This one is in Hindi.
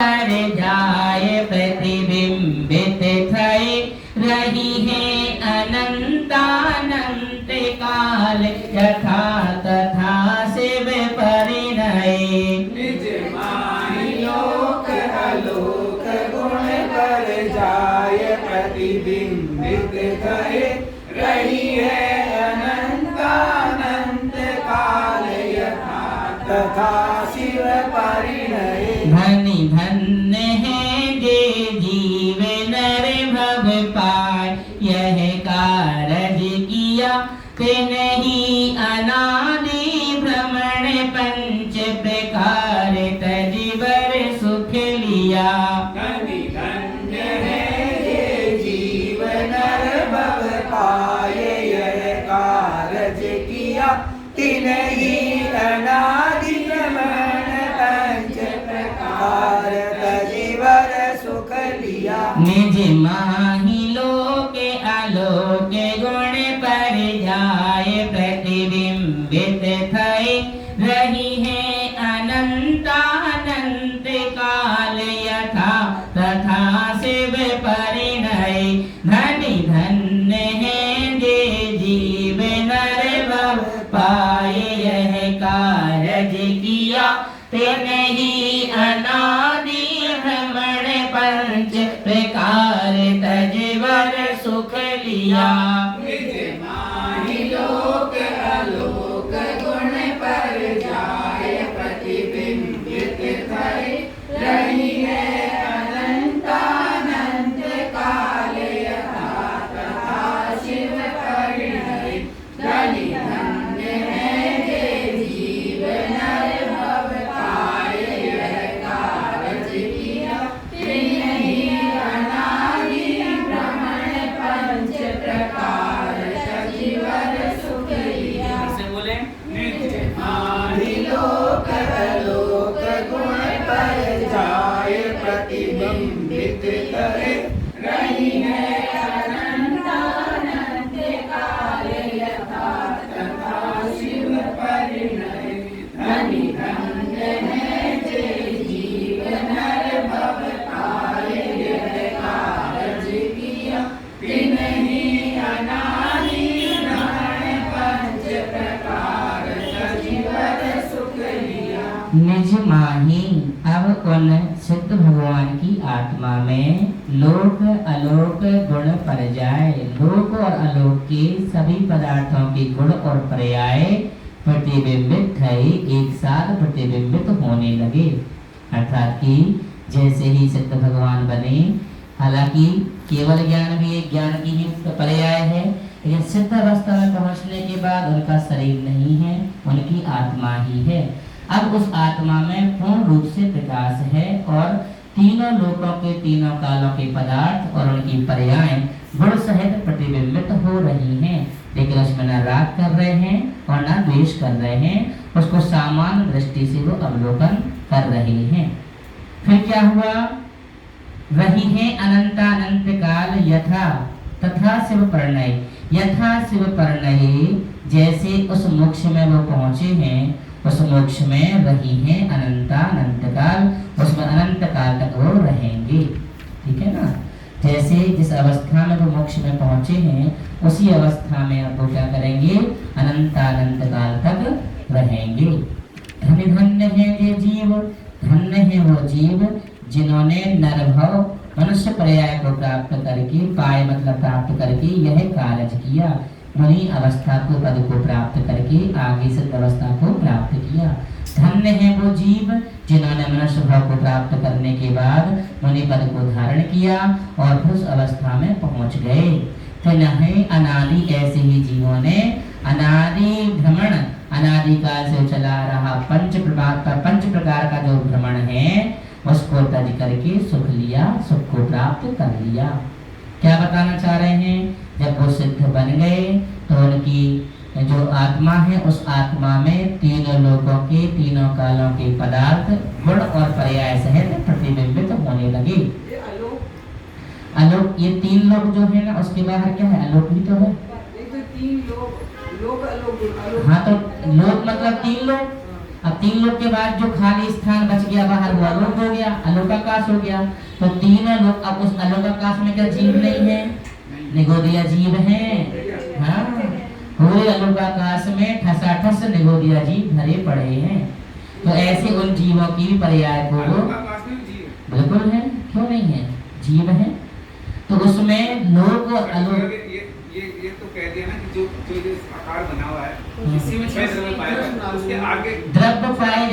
पर जाए प्रतिबिंबित थई रही है अनंतानंत काल यथा तथा शिव परिणय निज माहि लोक अलोक गुण पर जाय प्रतिबिंबित थई रही है अनंतानंत काल यथा तथा शिव परिणय धनी धन्य है जे जीव नर भव पाय यह कारज किया ते नहीं अनादि भ्रमण पंच प्रकार तजिवर सुख लिया धनी धन्य है ये जीव नर भव पाए यह कारज किया तिन्हीं अनादि भ्रमण पंच प्रकार तजिवर सुख लिया निज माहि लोक आलोक गुण पर जाय प्रतिबिंबित थई रही है अनंतानंत काल यथा तथा शिव परिणय धनी धन्य है जे जीव नर भव पाए यह कारज किया ते नहीं अनादि भ्रमण पंच प्रकार तजवर सुख लिया निज माहि लोक आलोक गुण पर जाय प्रतिबिंबित थई रही है अनंतानंत काल यथा तथा शिव परिणय धनी धन्य है जे जीव नर भव पाए यह कारज किया तिन्हीं अनादि भ्रमण पंच प्रकार तजिवर सुख लिया से बोले निज माहि लोक आलोक गुण पर जाय प्रतिबिंबित करे रही है अनंतानंत काल यथा तथा शिव परिणय धनी धन्य है जे जीव नर भव पाए यह कारज किया तिन्हीं अनादि भ्रमण पंच प्रकार तजिवर सुख लिया निज माही अब उन सिद्ध भगवान की आत्मा में लोक अलोक गुण पर जाए लोक और अलोक के सभी पदार्थों के गुण और पर्याय प्रतिबिंबित थई एक साथ प्रतिबिंबित होने लगे अर्थात कि जैसे ही सिद्ध भगवान बने हालांकि केवल ज्ञान भी एक ज्ञान की ही पर्याय है लेकिन सिद्ध अवस्था में पहुंचने के बाद उनका शरीर नहीं है उनकी आत्मा ही है अब उस आत्मा में पूर्ण रूप से प्रकाश है और तीनों लोकों के तीनों कालों के पदार्थ और उनकी पर्याय गुण सहित प्रतिबिंबित हो रही हैं लेकिन उसमें न राग कर रहे हैं और न द्वेष कर रहे हैं उसको सामान्य दृष्टि से वो अवलोकन कर रहे हैं फिर क्या हुआ वही है अनंतानंत काल यथा तथा शिव परिणय यथा शिव परिणय जैसे उस मोक्ष में वो पहुंचे हैं उस मोक्ष में रही है अनंतानंत काल उसमें अनंत काल तक वो रहेंगे ठीक है ना जैसे जिस अवस्था में वो मोक्ष में पहुंचे हैं उसी अवस्था में अब वो क्या करेंगे अनंतानंत काल तक रहेंगे धन्य धन्य है ये जीव धन्य है वो जीव जिन्होंने नरभव मनुष्य पर्याय को प्राप्त करके पाए मतलब प्राप्त करके यह कार्य किया मुनि अवस्था को पद को प्राप्त करके आगे सिद्ध अवस्था को प्राप्त किया धन्य है वो जीव जिन्होंने मनुष्य भाव को प्राप्त करने के बाद मुनि पद को धारण किया और उस अवस्था में पहुंच गए तो नहीं अनादि ऐसे ही जीवों ने अनादि भ्रमण अनादि काल से चला रहा पंच प्रकार का जो भ्रमण है उसको तज करके सुख लिया सुख को प्राप्त कर लिया क्या बताना चाह रहे हैं जब वो सिद्ध बन गए तो उनकी जो आत्मा है उस आत्मा में तीनों लोकों के तीनों कालों के पदार्थ गुण और पर्याय सहित प्रतिबिंबित होने लगे आलोक ये तीन लोग जो है ना उसके बाहर क्या है आलोक भी तो है तीन लोग हाँ तो लोक मतलब तीन लोग अब 3 लोक के बाद जो खाली स्थान बच गया बाहर वो अलोक हो गया, अलोकाकाश हो गया। तो तीनों लोक, अब उस अलोकाकाश में क्या जीव नहीं है? निगोदिया जीव हैं। हाँ, पूरे अलोकाकाश में ठसाठस निगोदिया जीव भरे पड़े हैं। तो ऐसे उन जीवों की भी पर्याय को बिल्कुल है, क्यों नहीं है? जीव है। तो उसमें लोक और अलोक, ये तो कह दिया ना कि जो जो आकार बना हुआ है इसी में 6 द्रव्य पाए जाते हैं, उसके आगे द्रव्य पाए